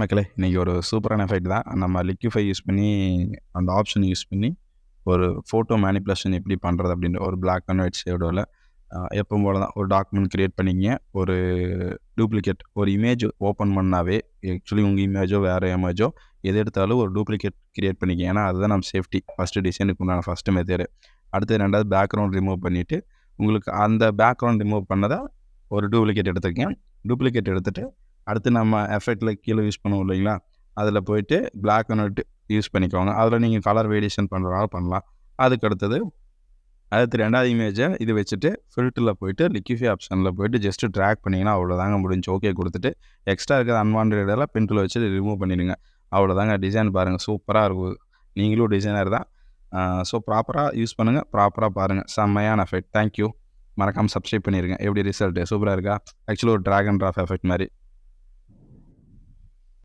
மக்களே, இன்னைக்கு ஒரு சூப்பரான எஃபெக்ட் தான். நம்ம லிக்விஃபை யூஸ் பண்ணி அந்த ஆப்ஷன் யூஸ் பண்ணி ஒரு ஃபோட்டோ மேனிபுலேஷன் எப்படி பண்ணுறது அப்படின்ற ஒரு பிளாக் அண்ட் ஒயிட் ஷேடோவில் எப்பவும் போல தான் ஒரு டாக்குமெண்ட் க்ரியேட் பண்ணிங்க. ஒரு டூப்ளிகேட் ஒரு இமேஜ் ஓப்பன் பண்ணாவே ஆக்சுவலி உங்கள் இமேஜோ வேறு இமேஜோ எது எடுத்தாலும் ஒரு டூப்ளிகேட் க்ரியேட் பண்ணிக்க. ஏன்னா அதுதான் நம்ம சேஃப்டி. ஃபஸ்ட்டு டிசைனுக்கு உண்டான ஃபஸ்ட்டு மெத்தேடு. அடுத்து ரெண்டாவது பேக்ரவுண்ட் ரிமூவ் பண்ணிவிட்டு உங்களுக்கு அந்த பேக்ரவுண்ட் ரிமூவ் பண்ணதை ஒரு டூப்ளிகேட் எடுத்துக்கங்க. டூப்ளிகேட் எடுத்துகிட்டு அடுத்து நம்ம எஃபெக்டில் கீழே யூஸ் பண்ணுவோம் இல்லைங்களா, அதில் போயிட்டு பிளாக் அண்ட் ஒயிட் யூஸ் பண்ணிக்கோங்க. அதில் நீங்கள் கலர் வேரியேஷன் பண்ணுறதால பண்ணலாம். அதுக்கு அடுத்து ரெண்டாவது இமேஜை இது வச்சுட்டு ஃபில்டரில் போயிட்டு லிக்விஃபை ஆப்ஷனில் போயிட்டு ஜஸ்ட்டு ட்ராக் பண்ணிங்கன்னா அவ்வளோதாங்க முடிஞ்சு. ஓகே கொடுத்துட்டு எக்ஸ்ட்ரா இருக்கிற அன்வான்ட் இதெல்லாம் பென்சில் வச்சு ரிமூவ் பண்ணிடுங்க. அவ்வளோதாங்க. டிசைன் பாருங்கள், சூப்பராக இருக்கும். நீங்களும் டிசைனர் தான். ஸோ ப்ராப்பராக யூஸ் பண்ணுங்கள், ப்ராப்பராக பாருங்கள். செம்மையான எஃபெக்ட். தேங்க்யூ. மறக்காமல் சப்ஸ்கிரைப் பண்ணிடுங்க. எப்படி ரிசல்ட்டு சூப்பராக இருக்கா? ஆக்சுவலி ஒரு ட்ராக் அண்ட் ட்ராப் எஃபெக்ட் மாதிரி.